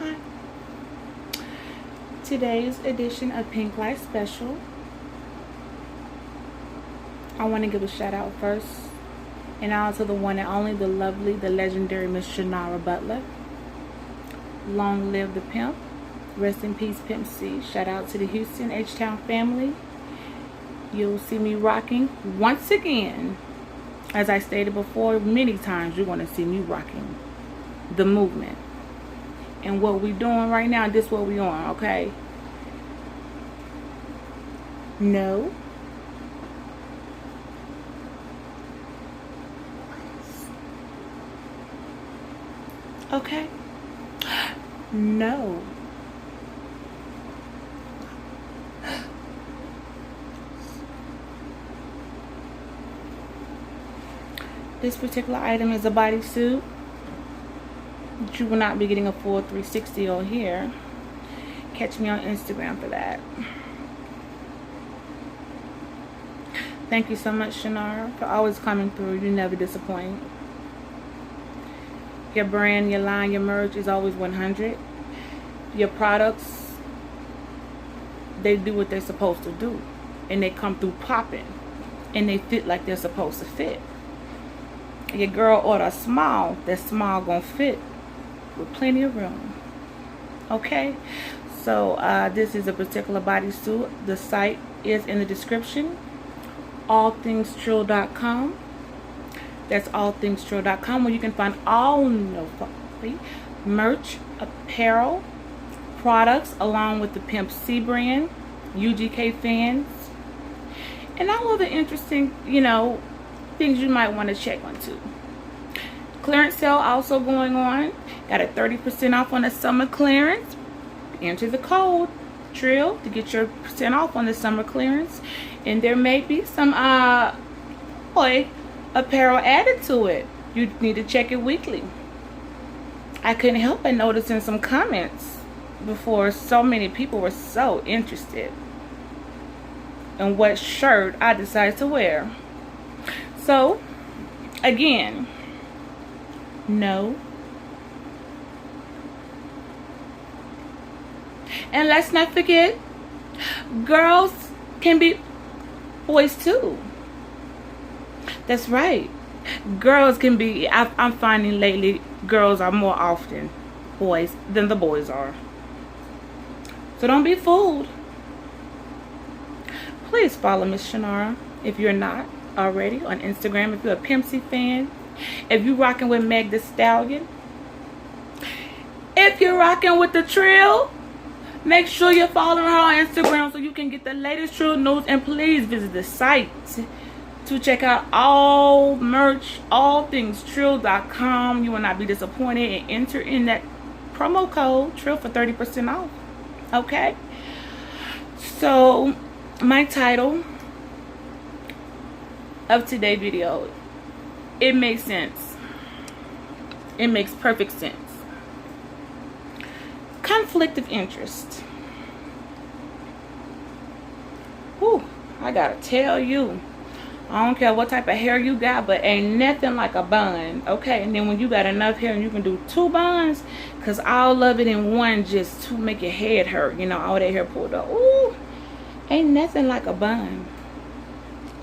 Hi. Today's edition of Pink Light Special. I want to give a shout out first and out to the one and only, the lovely, the legendary Miss Shanara Butler. Long live the pimp. Rest in peace, Pimp C. Shout out to the Houston H-Town family. You'll see me rocking once again. As I stated before, many times you're going to see me rocking the movement. And what we doing right now, this what we on, okay? No. Okay. No. This particular item is a bodysuit. You will not be getting a full 360 on here. Catch me on Instagram for that. Thank you so much, Shanara, for always coming through. You never disappoint. Your brand, your line, your merch is always 100. Your products, they do what they're supposed to do. And they come through popping. And they fit like they're supposed to fit. Your girl order small, that small gonna fit with plenty of room. Okay, so this is a particular bodysuit. The site is in the description. allthingstrill.com. That's allthingstrill.com, where you can find all merch, apparel, products, along with the Pimp C brand, UGK fans, and all of the interesting, things you might want to check on too. Clearance sale also going on. Got a 30% off on the summer clearance. Enter the code TRILL to get your % off on the summer clearance. And there may be some boy apparel added to it. You need to check it weekly. I couldn't help but notice in some comments before, so many people were so interested in what shirt I decided to wear. So, again, no. And let's not forget, girls can be boys too. That's right. Girls can be, I'm finding lately, girls are more often boys than the boys are. So don't be fooled. Please follow Miss Shanara if you're not already on Instagram. If you're a Pimp C fan, if you're rocking with Meg Thee Stallion, if you're rocking with the Trill, make sure you're following her on Instagram so you can get the latest Trill news. And please visit the site to check out all merch, allthingstrill.com. You will not be disappointed, and enter in that promo code TRILL for 30% off. Okay, so my title of today's video, it makes sense. It makes perfect sense. Conflict of interest. Whew, I gotta tell you, I don't care what type of hair you got, but ain't nothing like a bun. Okay, and then when you got enough hair and you can do 2 buns, because all of it in one just to make your head hurt, all that hair pulled up. Ooh, ain't nothing like a bun.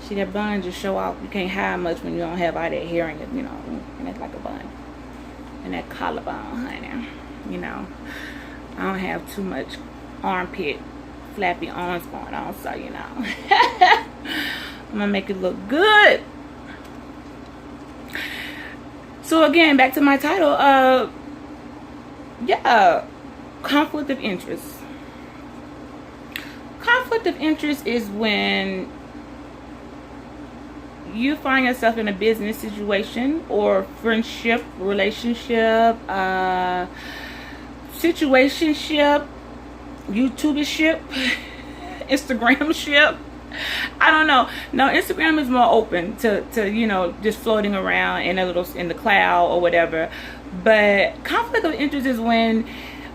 See, that bun just show off. You can't hide much when you don't have all that hair in it, and that's like a bun. And that collarbone, honey, I don't have too much armpit flappy arms going on, so I'm gonna make it look good. So again, back to my title. Conflict of interest. Conflict of interest is when you find yourself in a business situation or friendship, relationship, situationship, YouTubership, Instagramship. I don't know. No, Instagram is more open to just floating around in the cloud or whatever. But conflict of interest is when,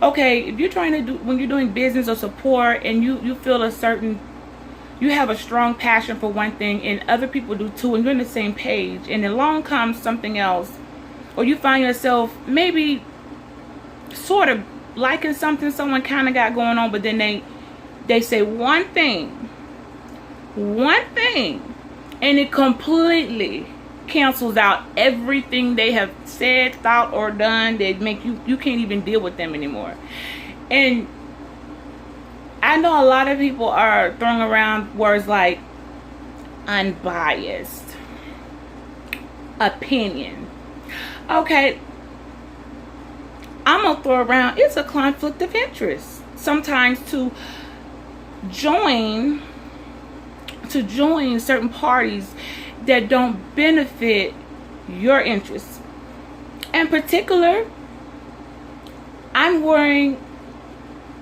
okay, if you're when you're doing business or support and you feel you have a strong passion for one thing and other people do too, and you're on the same page, and along comes something else, or you find yourself maybe sort of liking something someone kind of got going on, but then they say one thing, and it completely cancels out everything they have said, thought, or done. They make you can't even deal with them anymore. And I know a lot of people are throwing around words like unbiased, opinion. Okay, I'm gonna throw around, it's a conflict of interest sometimes to join certain parties that don't benefit your interests. In particular, I'm wearing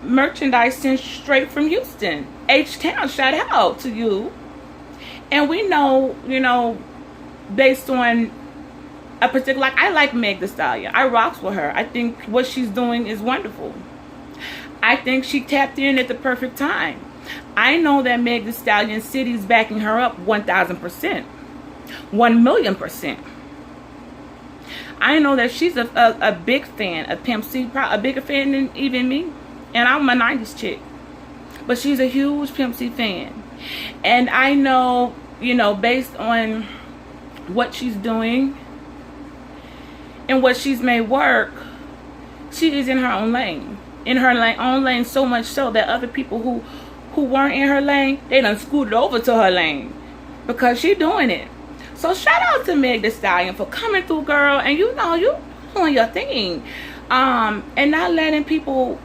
merchandise sent straight from Houston. H-Town, shout out to you. And we know, based on a particular, like, I like Meg Thee Stallion. I rocks with her. I think what she's doing is wonderful. I think she tapped in at the perfect time. I know that Meg Thee Stallion City's backing her up 1,000%. 1,000,000%. I know that she's a big fan of Pimp C, a bigger fan than even me. And I'm a 90s chick. But she's a huge Pimp C fan. And I know, based on what she's doing and what she's made work, she is in her own lane. In her own lane, so much so that other people who weren't in her lane, they done scooted over to her lane because she doing it. So shout out to Meg Thee Stallion for coming through, girl, and you doing your thing, and not letting people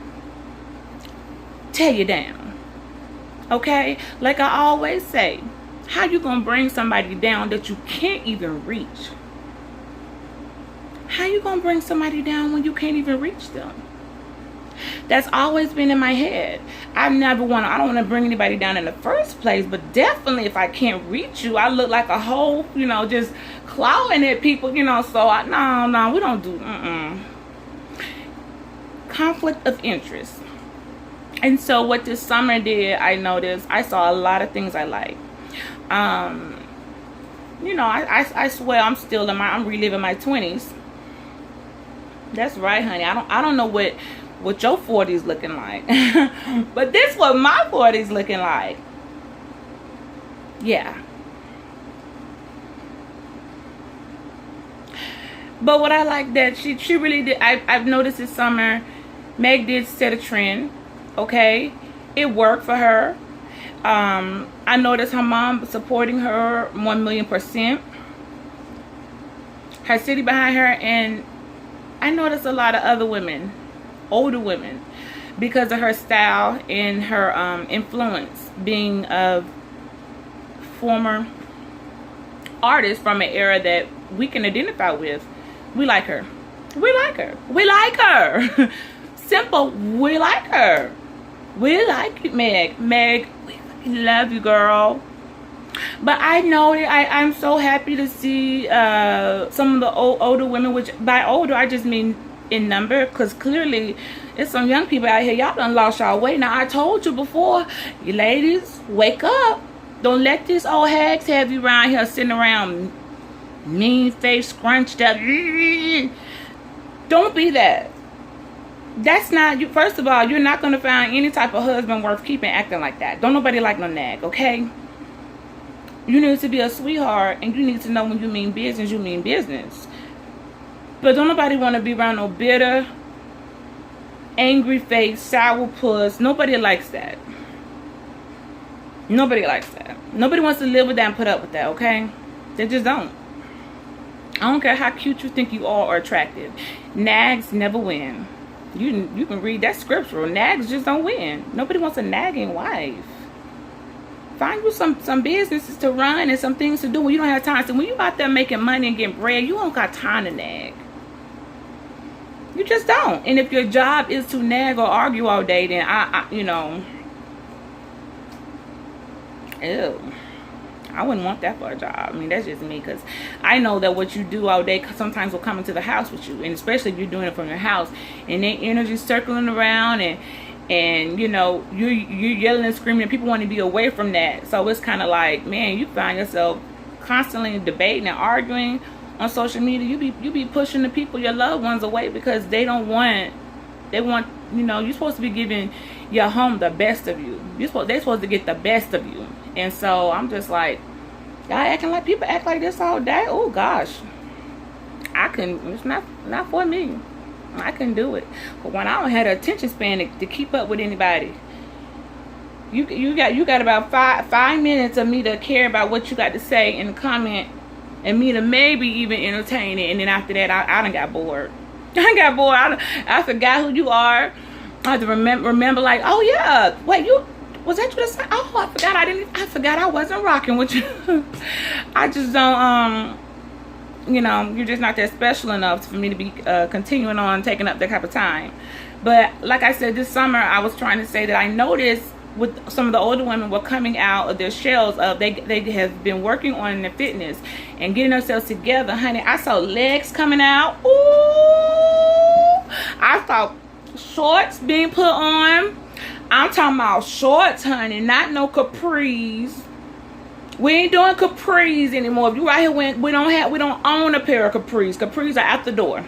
tear you down. Okay, like I always say, how you gonna bring somebody down that you can't even reach? How you gonna bring somebody down when you can't even reach them? That's always been in my head. I don't want to bring anybody down in the first place, but definitely if I can't reach you, I look like a whole, just clawing at people, so no, we don't do, conflict of interest. And so what this summer did, I noticed, I saw a lot of things I like. I swear I'm reliving my 20s. That's right, honey. I don't know what your 40s looking like. But this what my 40s looking like. Yeah. But what I like that she really did, I've noticed this summer, Meg did set a trend. Okay, it worked for her. I noticed her mom supporting her 1,000,000%. Her city behind her, and I noticed a lot of other women, older women, because of her style and her influence, being a former artist from an era that we can identify with. We like her. We like her. We like her. Simple. We like her. We like you, Meg. Meg, we love you, girl. But I know that I'm so happy to see some of the older women, which by older I just mean in number, because clearly it's some young people out here, y'all done lost y'all way. Now I told you before, you ladies, wake up. Don't let these old hags have you around here sitting around mean face, scrunched up. Don't be that. That's not you. First of all, you're not going to find any type of husband worth keeping acting like that. Don't nobody like no nag, okay? You need to be a sweetheart, and you need to know when you mean business, you mean business. But don't nobody want to be around no bitter, angry face, sour puss. Nobody likes that. Nobody likes that. Nobody wants to live with that and put up with that, okay? They just don't. I don't care how cute you think you are or attractive. Nags never win. You can read that scriptural. Nags just don't win. Nobody wants a nagging wife. Find you some businesses to run and some things to do when you don't have time. So when you out there making money and getting bread, you don't got time to nag. You just don't. And if your job is to nag or argue all day, then ew. I wouldn't want that for a job. I mean, that's just me, because I know that what you do all day sometimes will come into the house with you, and especially if you're doing it from your house, and then energy circling around, and you're yelling and screaming, and people want to be away from that. So it's kind of like, man, you find yourself constantly debating and arguing on social media. You be pushing the people, your loved ones, away, because they want You know, you're supposed to be giving your home the best of you. They're supposed to get the best of you. And so I'm just like, y'all acting like people act like this all day. Oh gosh, it's not for me. I couldn't do it. But when I don't have the attention span to keep up with anybody, you got about five minutes of me to care about what you got to say in the comment, and me to maybe even entertain it, and then after that I done got bored. I forgot who you are. I have to remember like, oh yeah, wait, was that you to say? Oh, I forgot I wasn't rocking with you. I just don't you know, you're just not that special enough for me to be continuing on taking up that type of time. But like I said, this summer I was trying to say that I noticed with some of the older women were coming out of their shells of they have been working on their fitness and getting themselves together. Honey, I saw legs coming out. Ooh, I saw shorts being put on. I'm talking about shorts, honey, not no capris. We ain't doing capris anymore. If you right here, we don't own a pair of capris. Capris are out the door.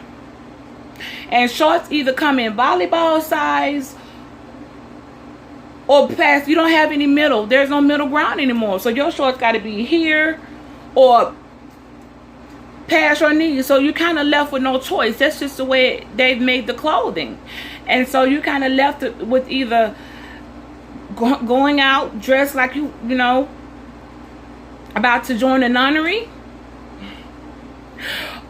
And shorts either come in volleyball size or past. You don't have any middle. There's no middle ground anymore. So your shorts got to be here or past your knees. So you kind of left with no choice. That's just the way they've made the clothing. And so you kind of left with either going out dressed like you know, about to join the nunnery,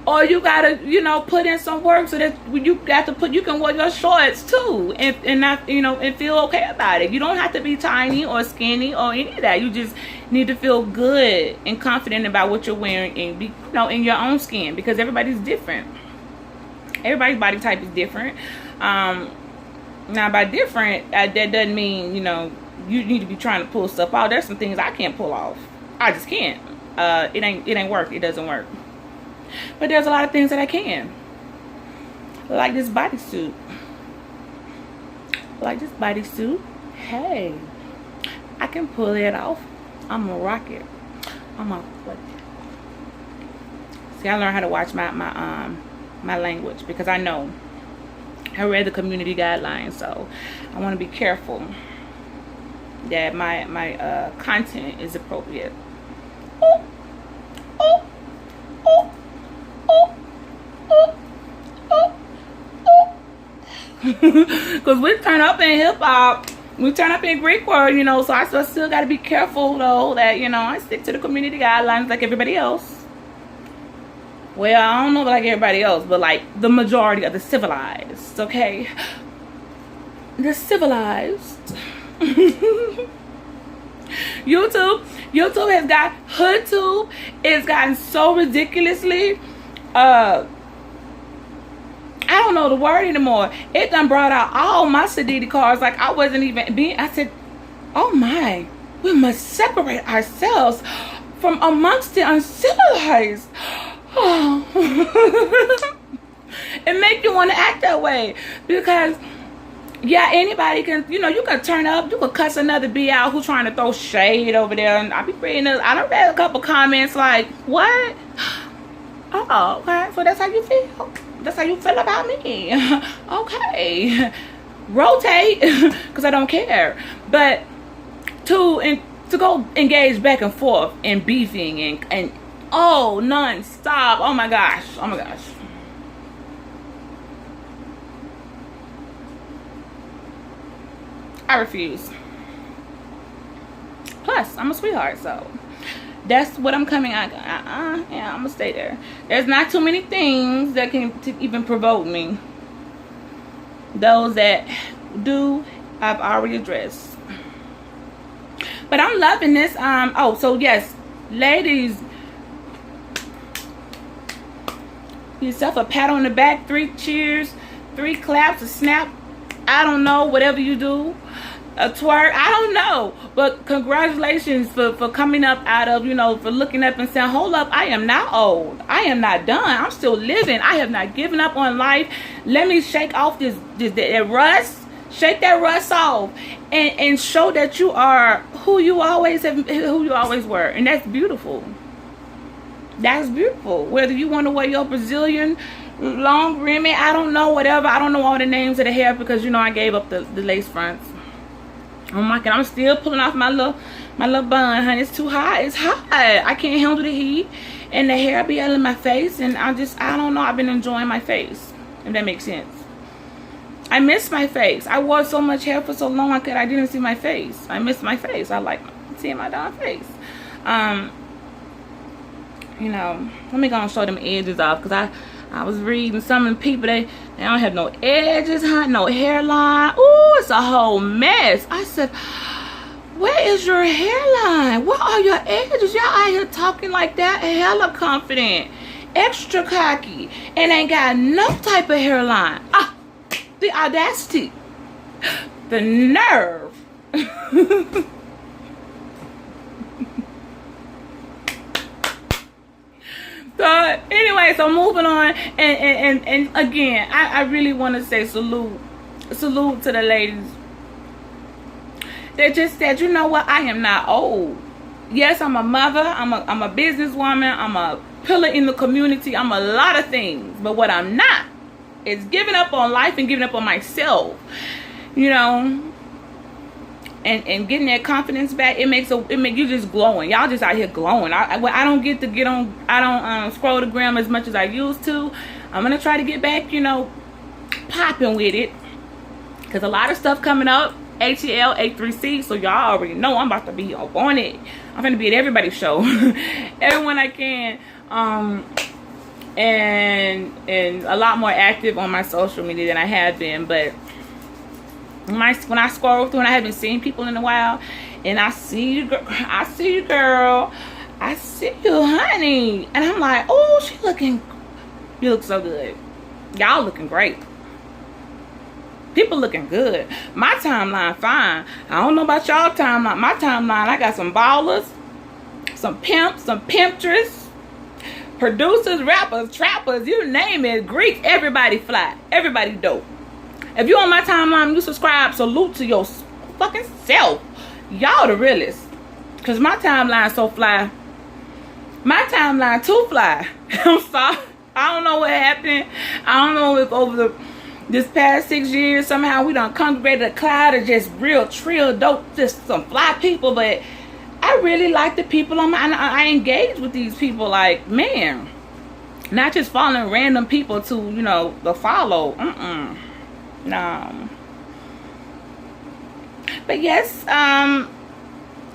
or you gotta, you know, put in some work so that you can wear your shorts too, and not, you know, and feel okay about it. You don't have to be tiny or skinny or any of that. You just need to feel good and confident about what you're wearing and be, you know, in your own skin, because everybody's different. Everybody's body type is different. Now by different, that doesn't mean, you know, you need to be trying to pull stuff out. There's some things I can't pull off. I just can't. It ain't work. It doesn't work. But there's a lot of things that I can. Like this bodysuit. Hey, I can pull it off. I'm gonna rock it. See, I learned how to watch my language, because I know I read the community guidelines, so I want to be careful that my content is appropriate. Oh, oh, oh, oh, oh, oh, oh. Because we turn up in hip-hop, we turn up in Greek word, you know, so I still got to be careful, though, that, you know, I stick to the community guidelines like everybody else. Well, I don't know like everybody else, but like the majority of the civilized, okay? The civilized. YouTube has got HoodTube. It's gotten so ridiculously I don't know the word anymore. It done brought out all my Sadidi cards. Like I wasn't even being. I said, oh my, we must separate ourselves from amongst the uncivilized. Oh. It make you want to act that way, because yeah, anybody can, you know, you can turn up, you can cuss another B out who's trying to throw shade over there, and I be reading this. I done read a couple comments like, what? Oh, okay, so that's how you feel? That's how you feel about me? Okay. Rotate, because I don't care. But to go engage back and forth and beefing and oh, non-stop. Oh my gosh. I refuse. Plus, I'm a sweetheart, so that's what I'm coming at. Yeah, I'm gonna stay there. There's not too many things that can even provoke me. Those that do, I've already addressed. But I'm loving this. Oh, so yes, ladies, yourself a pat on the back, 3 cheers, 3 claps, a snap. I don't know, whatever you do, a twerk, I don't know, but congratulations for coming up out of, you know, for looking up and saying, hold up, I am not old, I am not done, I'm still living, I have not given up on life. Let me shake off that rust, shake that rust off, and show that you are who you always were. And that's beautiful. That's beautiful. Whether you want to wear your Brazilian long Remy, I don't know, whatever. I don't know all the names of the hair because, you know, I gave up the lace fronts. Oh my God, I'm still pulling off my little bun, honey. It's too hot. It's hot. I can't handle the heat, and the hair be out of my face, and I don't know. I've been enjoying my face, if that makes sense. I miss my face. I wore so much hair for so long I didn't see my face. I miss my face. I like seeing my darn face. You know, let me go and show them edges off, because I was reading some of the people, they don't have no edges, huh? No hairline. Ooh, it's a whole mess. I said, where is your hairline? Where are your edges? Y'all out here talking like that, hella confident, extra cocky, and ain't got no type of hairline. Ah, the audacity, the nerve. So anyway, so moving on, and again, I really want to say salute to the ladies that just said, you know what, I am not old. Yes, I'm a mother, I'm a businesswoman, I'm a pillar in the community, I'm a lot of things, but what I'm not is giving up on life and giving up on myself, you know. And getting that confidence back, it make you just glowing. Y'all just out here glowing. I don't get to get on. I don't scroll the gram as much as I used to. I'm gonna try to get back, you know, popping with it, because a lot of stuff coming up. ATL A3C, so y'all already know I'm about to be up on it. I'm gonna be at everybody's show, everyone I can, and a lot more active on my social media than I have been, but. When I scroll through and I haven't seen people in a while, and I see you, girl, I see you, honey, and I'm like, oh, you look so good. Y'all looking great. People looking good. My timeline fine. I don't know about y'all timeline. My timeline, I got some ballers, some pimps, some pimpsters, producers, rappers, trappers, you name it, Greek, everybody fly, everybody dope. If you on my timeline, you subscribe, salute to your fucking self. Y'all the realest. Because my timeline so fly. My timeline too fly. I'm sorry. I don't know what happened. I don't know if over this past 6 years, somehow we done congregated a cloud of just real trill dope, just some fly people. But I really like the people on my, I engage with these people like, man. Not just following random people to, you know, the follow. No. But yes,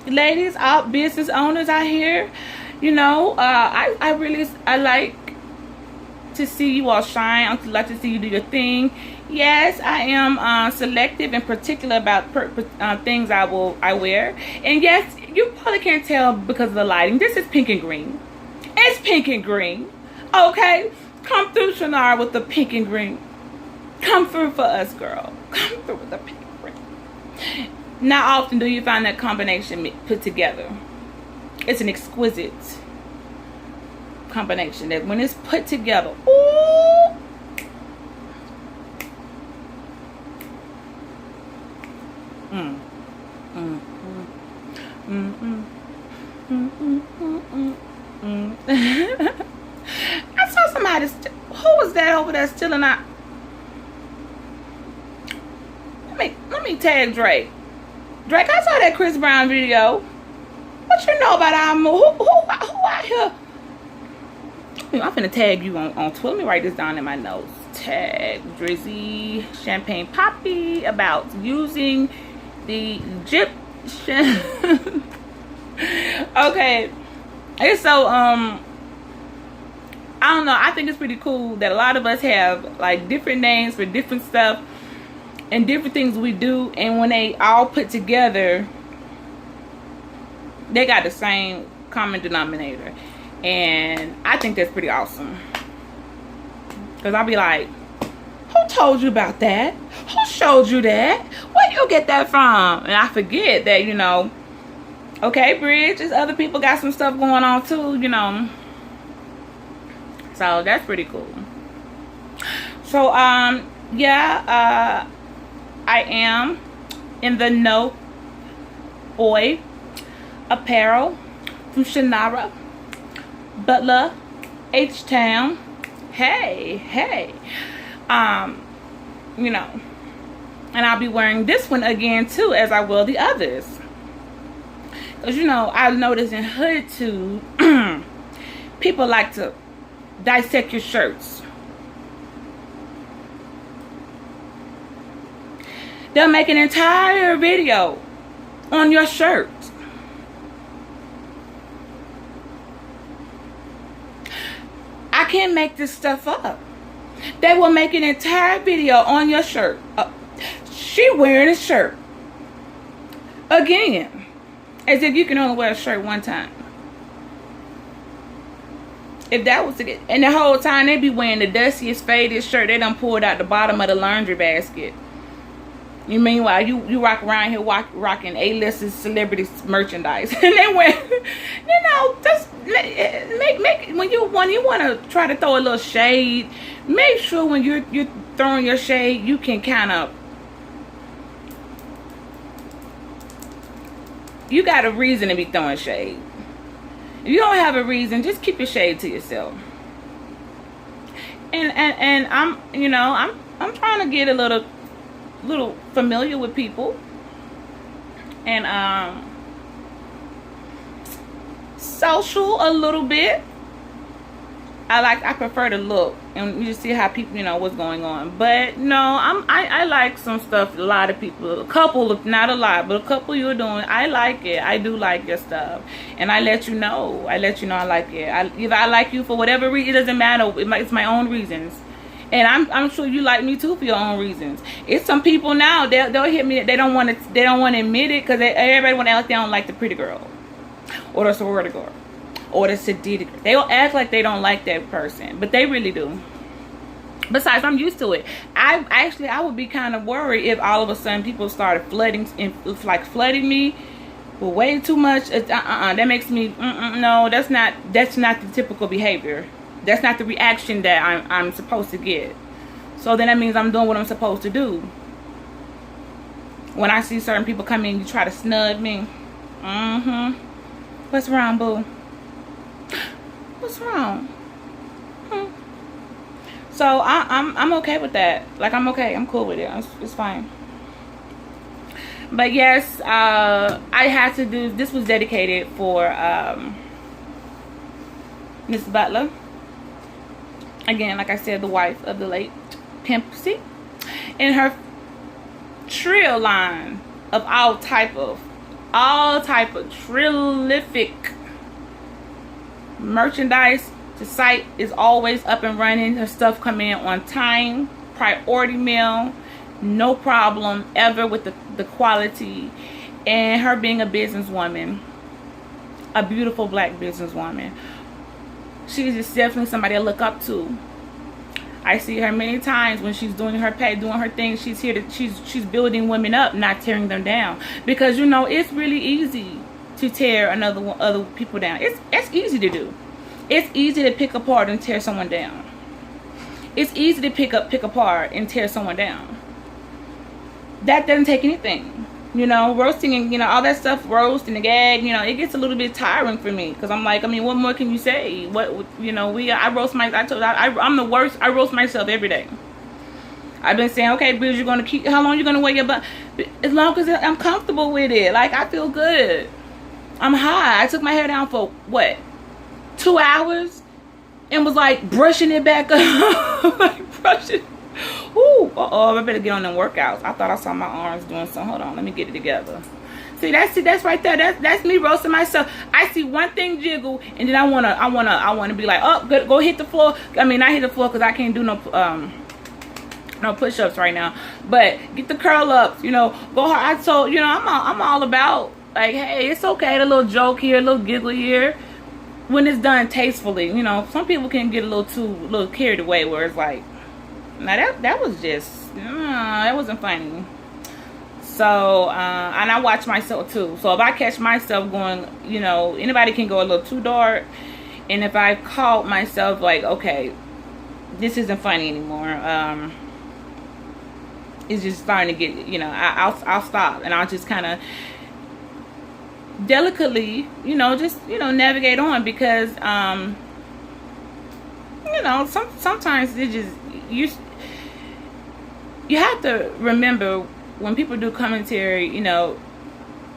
ladies, all business owners out here, you know, I like to see you all shine. I like to see you do your thing. Yes, I am selective and particular about things I wear. And yes, you probably can't tell because of the lighting. This is pink and green. It's pink and green. Okay, come through, Shannara, with the pink and green. Come through for us, girl. Come through with the pink and green. Not often do you find that combination put together. It's an exquisite combination that when it's put together, ooh. I saw somebody, who was that over there stealing out? Let me tag Drake. Drake, I saw that Chris Brown video. What you know about our move? Who out here? I'm finna tag you on Twitter. Let me write this down in my notes. Tag Drizzy Champagne Poppy about using the Egyptian. Okay. And so, I don't know. I think it's pretty cool that a lot of us have like different names for different stuff and different things we do, and when they all put together, they got the same common denominator. And I think that's pretty awesome, because I'll be like, who told you about that? Who showed you that? Where you get that from? And I forget that, you know, okay, Bridge, there's other people got some stuff going on too, you know. So that's pretty cool. So yeah, I am in the No Boy Apparel from Shannara Butler, H-Town, hey. You know, and I'll be wearing this one again too, as I will the others. Because, you know, I've noticed in Hood too, people like to dissect your shirts. They'll make an entire video on your shirt. I can't make this stuff up. They will make an entire video on your shirt. She wearing a shirt. Again. As if you can only wear a shirt one time. If that was it. And the whole time they be wearing the dustiest, faded shirt. They done pulled out the bottom of the laundry basket. You meanwhile, you rock around here rocking A-list celebrity merchandise. And they wear, you know, just make when you want to try to throw a little shade, make sure when you're throwing your shade, you can kind of, you got a reason to be throwing shade. If you don't have a reason, just keep your shade to yourself. And I'm, you know, I'm trying to get a little familiar with people, and social a little bit. I prefer to look and you just see how people, you know, what's going on. But no, I like some stuff. A lot of people, a couple, not a lot, but a couple you're doing. I like it. I do like your stuff, and I let you know. I like it. If I like you for whatever reason, it doesn't matter. It's my own reasons. And I'm sure you like me too for your own reasons. It's some people now, they'll hit me. They don't want to admit it because everybody want to act like they don't like the pretty girl, or the sorority girl, or the sadistic girl. They'll act like they don't like that person, but they really do. Besides, I'm used to it. I would be kind of worried if all of a sudden people started flooding me with way too much. That makes me no. That's not the typical behavior. That's not the reaction that I'm supposed to get. So then that means I'm doing what I'm supposed to do. When I see certain people come in, you try to snub me. What's wrong, boo? What's wrong? So I'm okay with that. Like, I'm okay. I'm cool with it. It's fine. But yes, I had to do. This was dedicated for Miss Butler. Again, like I said, the wife of the late Pimp C, and her trio line of all type of trillific merchandise. The site is always up and running. Her stuff come in on time, priority mail, no problem ever with the quality. And her being a businesswoman, a beautiful black businesswoman, she's just definitely somebody I look up to. I see her many times when she's doing her thing. She's here to she's building women up, not tearing them down. Because, you know, it's really easy to tear other people down. It's easy to do. It's easy to pick apart and tear someone down. It's easy to pick apart and tear someone down. That doesn't take anything. You know, roasting and, you know, all that stuff, roast and the gag, you know, it gets a little bit tiring for me. Because I'm like, I mean, what more can you say? What, you know, I'm the worst. I roast myself every day. I've been saying, okay, Bridge, you're going to keep, how long you going to wear your butt? As long as I'm comfortable with it. Like, I feel good. I'm high. I took my hair down for, what, 2 hours? And was like brushing it back up. Like, brushing. Ooh, I better get on them workouts. I thought I saw my arms doing something. Hold on, let me get it together. See, that's right there. That's me roasting myself. I see one thing jiggle, and then I wanna be like, oh, go hit the floor. I mean, I hit the floor because I can't do no push-ups right now. But get the curl ups, you know, go hard. So, you know, I'm all about, like, hey, it's okay. A little joke here, a little giggle here, when it's done tastefully. You know, some people can get a little carried away where it's like, now that was just, that wasn't funny. So, and I watch myself too. So if I catch myself going, you know, anybody can go a little too dark. And if I caught myself like, okay, this isn't funny anymore. It's just starting to get, you know, I'll stop. And I'll just kind of delicately, you know, just, you know, navigate on. Because, you you know, sometimes it just, you have to remember when people do commentary, you know,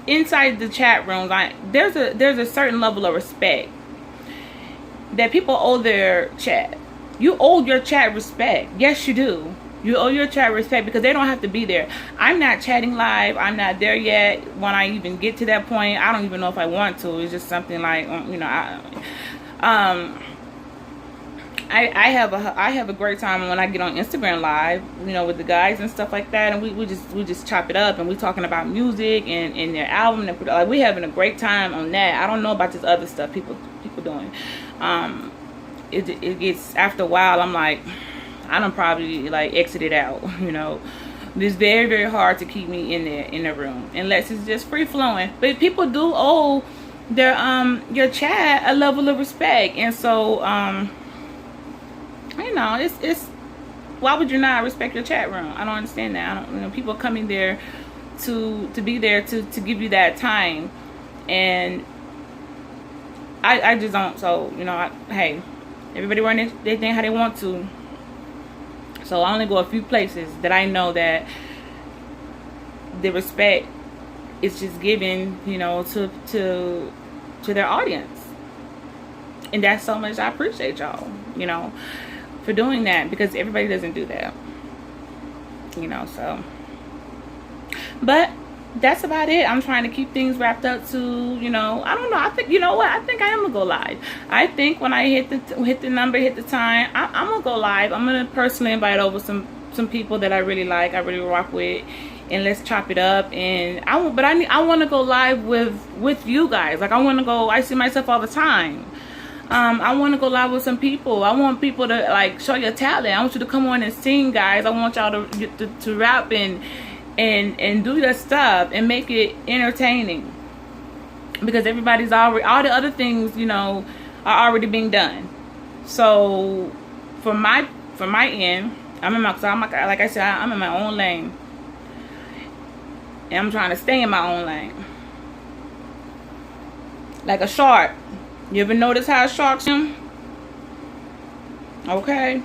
inside the chat rooms, there's a certain level of respect that people owe their chat. You owe your chat respect. Yes, you do. You owe your chat respect because they don't have to be there. I'm not chatting live. I'm not there yet. When I even get to that point, I don't even know if I want to. It's just something like, you know, I have a great time when I get on Instagram live, you know, with the guys and stuff like that, and we just chop it up, and we talking about music and their album, and like, we having a great time on that. I don't know about this other stuff people doing. It gets, after a while, I'm like, I don't probably like exited out, you know. It's very, very hard to keep me in the room unless it's just free flowing. But people do owe their your chat a level of respect, and so you know, it's why would you not respect your chat room? I don't understand that. I don't, you know, people coming there to be there to give you that time, and I just don't. So, you know, hey, everybody run their thing how they want to. So I only go a few places that I know that the respect is just given, you know, to their audience, and that's so much. I appreciate y'all, you know, for doing that, because everybody doesn't do that, you know. So, but that's about it. I'm trying to keep things wrapped up to, you know, I don't know. I think, you know what? I think I am gonna go live. I think when I hit the number, hit the time, I'm gonna go live. I'm gonna personally invite over some people that I really like, I really rock with, and let's chop it up. And I want to go live with you guys. Like, I want to go. I see myself all the time. I want to go live with some people. I want people to like show your talent. I want you to come on and sing, guys. I want y'all to rap and do your stuff and make it entertaining, because everybody's already, all the other things, you know, are already being done. So from my end, like I said, I'm in my own lane, and I'm trying to stay in my own lane, like a shark. You ever notice how sharks swim? Okay,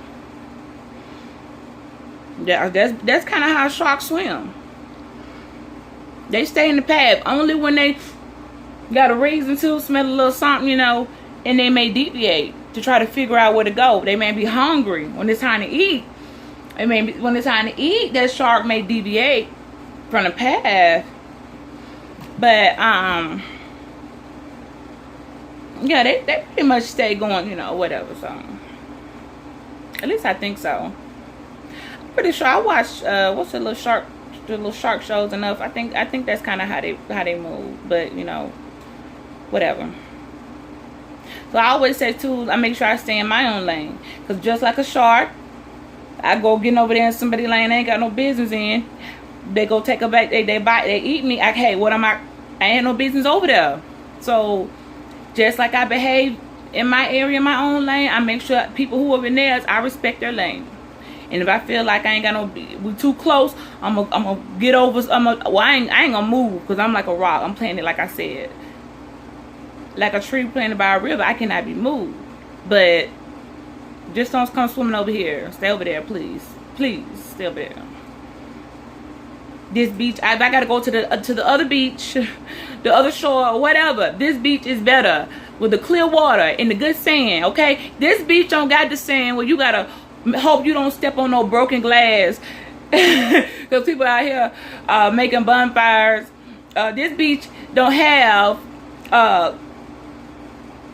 yeah, that's kind of how sharks swim. They stay in the path only when they got a reason to, smell a little something, you know, and they may deviate to try to figure out where to go. They may be hungry when it's time to eat. When it's time to eat, that shark may deviate from the path. But yeah, they pretty much stay going, you know, whatever. So at least I think so. I'm pretty sure I watched what's the little shark shows enough. I think that's kind of how they move. But, you know, whatever. So I always say too, I make sure I stay in my own lane, because just like a shark, I go getting over there in somebody's lane I ain't got no business in. They go take a bite, they bite, they eat me. Like, hey, what am I ain't no business over there. So just like I behave in my area, my own lane, I make sure people who are in theirs, I respect their lane. And if I feel like I ain't got no, we too close, I'm gonna get over. I ain't gonna move, because I'm like a rock. I'm planted, like I said, like a tree planted by a river. I cannot be moved. But just don't come swimming over here. Stay over there, please. Please stay over there. This beach, I gotta go to the other beach, the other shore, or whatever. This beach is better with the clear water and the good sand. Okay, this beach don't got the sand where you gotta hope you don't step on no broken glass, because people out here making bonfires. This beach don't have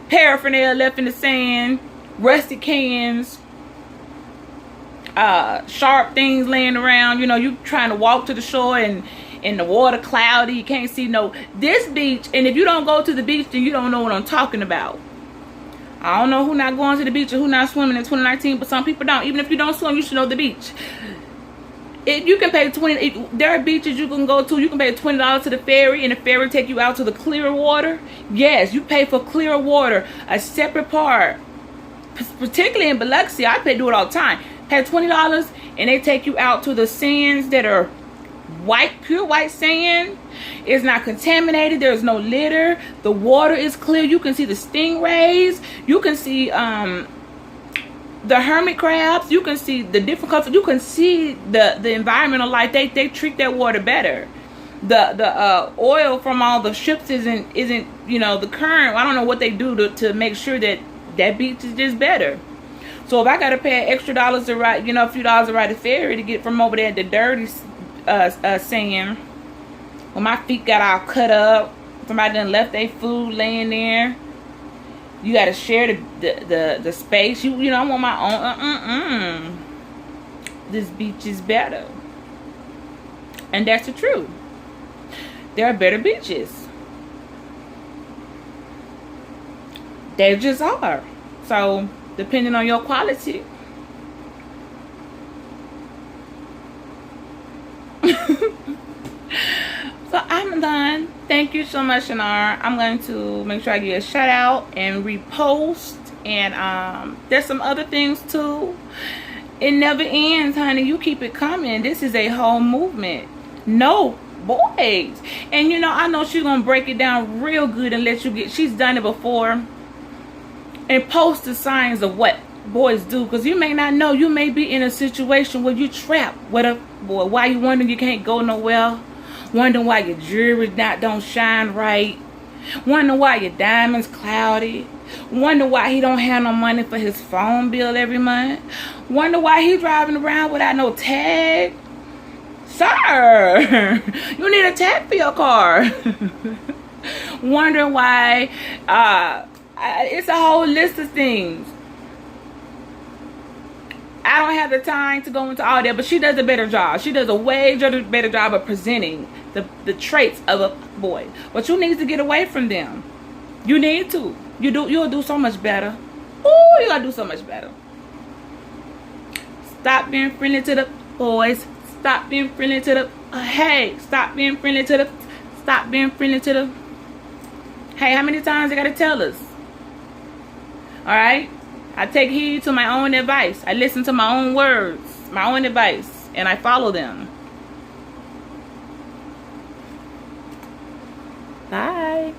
paraphernalia left in the sand, rusty cans, sharp things laying around. You know, you trying to walk to the shore and the water cloudy, you can't see no. This beach, and if you don't go to the beach, then you don't know what I'm talking about. I don't know who not going to the beach or who not swimming in 2019, but some people don't. Even if you don't swim, you should know the beach. If you can pay there are beaches you can go to. You can pay $20 to the ferry, and the ferry take you out to the clear water. Yes, you pay for clear water, a separate part. Particularly in Biloxi, I do it all the time. Pay $20, and they take you out to the sands that are white, pure white sand. It's not contaminated. There's no litter. The water is clear. You can see the stingrays. You can see the hermit crabs, you can see the different colors. You can see the environmental life. They treat that water better. The oil from all the ships isn't you know, the current. I don't know what they do to make sure that beach is just better. So if I gotta pay extra dollars to ride, you know, a few dollars to ride a ferry to get from over there to dirty sand, when my feet got all cut up, somebody done left their food laying there. You gotta share the space. You know, I want my own. This beach is better, and that's the truth. There are better beaches. They just are. So depending on your quality. So I'm done. Thank you so much, Shanar. I'm going to make sure I give you a shout out and repost. And there's some other things too. It never ends, honey. You keep it coming. This is a whole movement. No boys. And you know, I know she's gonna break it down real good and let you get. She's done it before. And post the signs of what boys do, because you may not know. You may be in a situation where you trapped with a boy. Why you wondering you can't go nowhere? Wondering why your jewelry don't shine right. Wondering why your diamonds cloudy. Wonder why he don't have no money for his phone bill every month. Wonder why he driving around without no tag. Sir, you need a tag for your car. Wondering why. It's a whole list of things. I don't have the time to go into all that, but she does a better job. She does a way better job of presenting the traits of a boy. But you need to get away from them. You need to. You'll do so much better. Ooh, you gotta do so much better. Stop being friendly to the boys. Stop being friendly to the hey. Stop being friendly to the. Stop being friendly to the. Hey, how many times I gotta tell us? All right. I take heed to my own advice. I listen to my own words, my own advice, and I follow them. Bye.